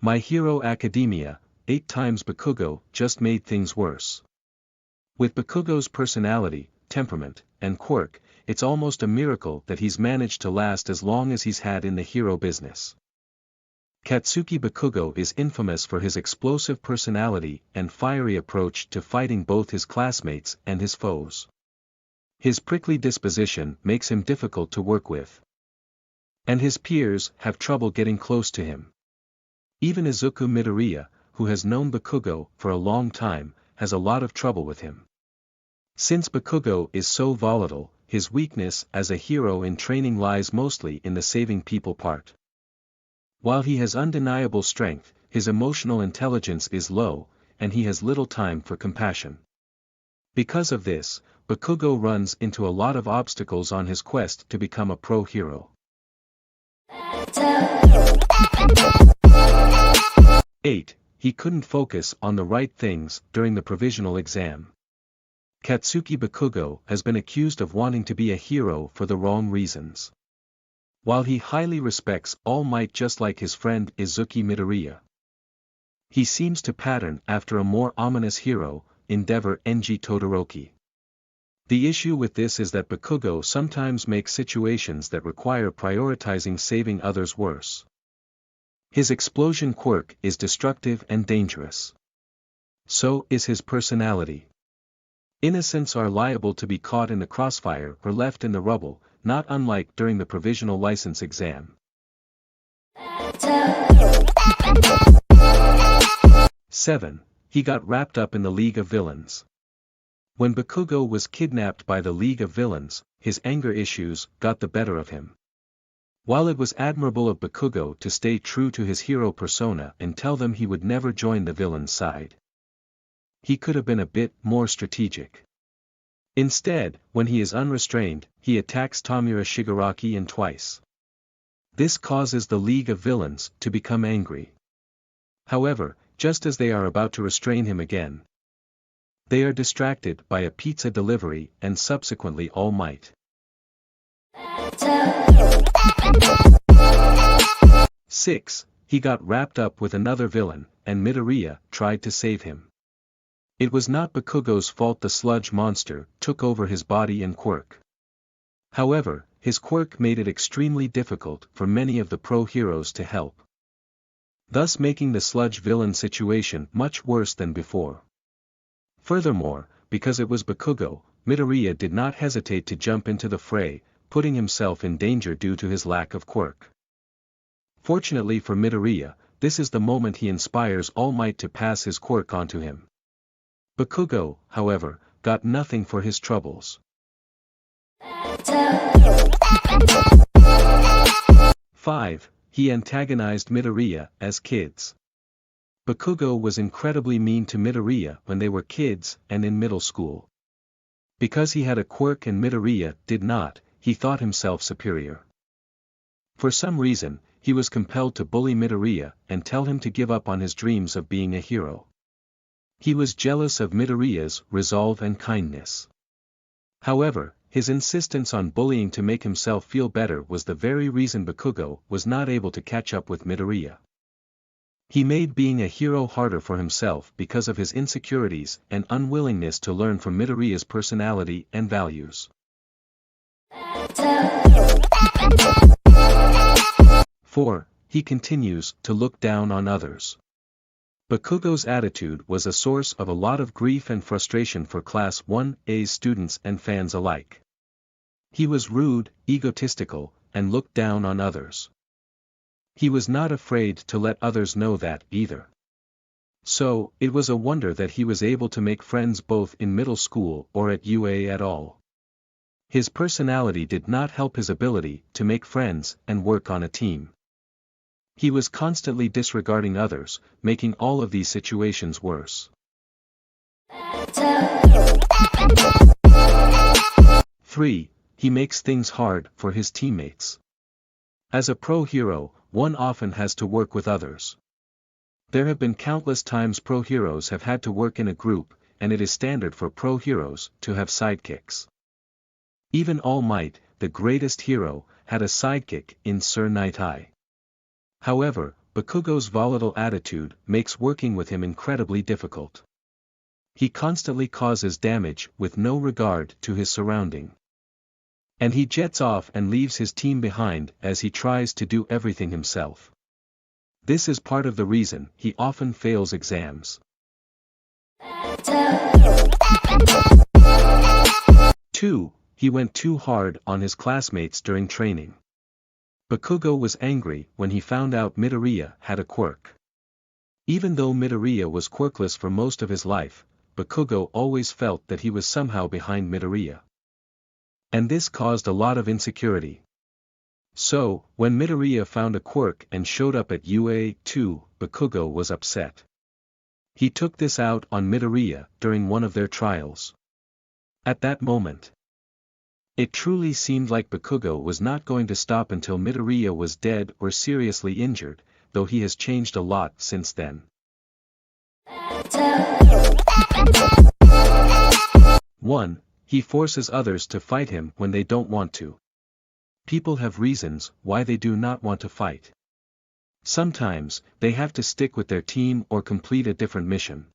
My Hero Academia, 8 times Bakugo just made things worse. With Bakugo's personality, temperament, and quirk, it's almost a miracle that he's managed to last as long as he's had in the hero business. Katsuki Bakugo is infamous for his explosive personality and fiery approach to fighting both his classmates and his foes. His prickly disposition makes him difficult to work with. And his peers have trouble getting close to him. Even Izuku Midoriya, who has known Bakugo for a long time, has a lot of trouble with him. Since Bakugo is so volatile, his weakness as a hero in training lies mostly in the saving people part. While he has undeniable strength, his emotional intelligence is low, and he has little time for compassion. Because of this, Bakugo runs into a lot of obstacles on his quest to become a pro hero. 8. He couldn't focus on the right things during the provisional exam. Katsuki Bakugo has been accused of wanting to be a hero for the wrong reasons. While he highly respects All Might just like his friend Izuku Midoriya, he seems to pattern after a more ominous hero, Endeavor Enji Todoroki. The issue with this is that Bakugo sometimes makes situations that require prioritizing saving others worse. His explosion quirk is destructive and dangerous. So is his personality. Innocents are liable to be caught in the crossfire or left in the rubble, not unlike during the provisional license exam. 7. He got wrapped up in the League of Villains. When Bakugo was kidnapped by the League of Villains, his anger issues got the better of him. While it was admirable of Bakugo to stay true to his hero persona and tell them he would never join the villain's side, he could have been a bit more strategic. Instead, when he is unrestrained, he attacks Tamura Shigaraki and twice. This causes the League of Villains to become angry. However, just as they are about to restrain him again, they are distracted by a pizza delivery and subsequently All Might. 6. He got wrapped up with another villain, and Midoriya tried to save him. It was not Bakugo's fault the sludge monster took over his body and quirk. However, his quirk made it extremely difficult for many of the pro heroes to help, thus making the sludge villain situation much worse than before. Furthermore, because it was Bakugo, Midoriya did not hesitate to jump into the fray, putting himself in danger due to his lack of quirk. Fortunately for Midoriya, this is the moment he inspires All Might to pass his quirk onto him. Bakugo, however, got nothing for his troubles. 5. He antagonized Midoriya as kids. Bakugo was incredibly mean to Midoriya when they were kids and in middle school. Because he had a quirk and Midoriya did not, he thought himself superior. For some reason, he was compelled to bully Midoriya and tell him to give up on his dreams of being a hero. He was jealous of Midoriya's resolve and kindness. However, his insistence on bullying to make himself feel better was the very reason Bakugo was not able to catch up with Midoriya. He made being a hero harder for himself because of his insecurities and unwillingness to learn from Midoriya's personality and values. 4. He continues to look down on others. Bakugo's attitude was a source of a lot of grief and frustration for Class 1A's students and fans alike. He was rude, egotistical, and looked down on others. He was not afraid to let others know that either. So, it was a wonder that he was able to make friends both in middle school or at UA at all. His personality did not help his ability to make friends and work on a team. He was constantly disregarding others, making all of these situations worse. 3. He makes things hard for his teammates. As a pro hero, one often has to work with others. There have been countless times pro heroes have had to work in a group, and it is standard for pro heroes to have sidekicks. Even All Might, the greatest hero, had a sidekick in Sir Night Eye. However, Bakugo's volatile attitude makes working with him incredibly difficult. He constantly causes damage with no regard to his surrounding. And he jets off and leaves his team behind as he tries to do everything himself. This is part of the reason he often fails exams. 2. He went too hard on his classmates during training. Bakugo was angry when he found out Midoriya had a quirk. Even though Midoriya was quirkless for most of his life, Bakugo always felt that he was somehow behind Midoriya. And this caused a lot of insecurity. So, when Midoriya found a quirk and showed up at UA 2, Bakugo was upset. He took this out on Midoriya during one of their trials. At that moment, it truly seemed like Bakugo was not going to stop until Midoriya was dead or seriously injured, though he has changed a lot since then. 1. He forces others to fight him when they don't want to. People have reasons why they do not want to fight. Sometimes, they have to stick with their team or complete a different mission.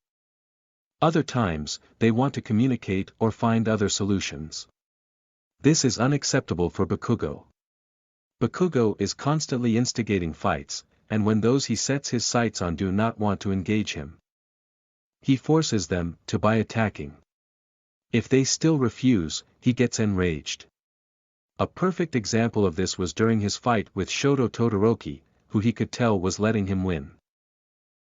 Other times, they want to communicate or find other solutions. This is unacceptable for Bakugo. Bakugo is constantly instigating fights, and when those he sets his sights on do not want to engage him, he forces them to by attacking. If they still refuse, he gets enraged. A perfect example of this was during his fight with Shoto Todoroki, who he could tell was letting him win.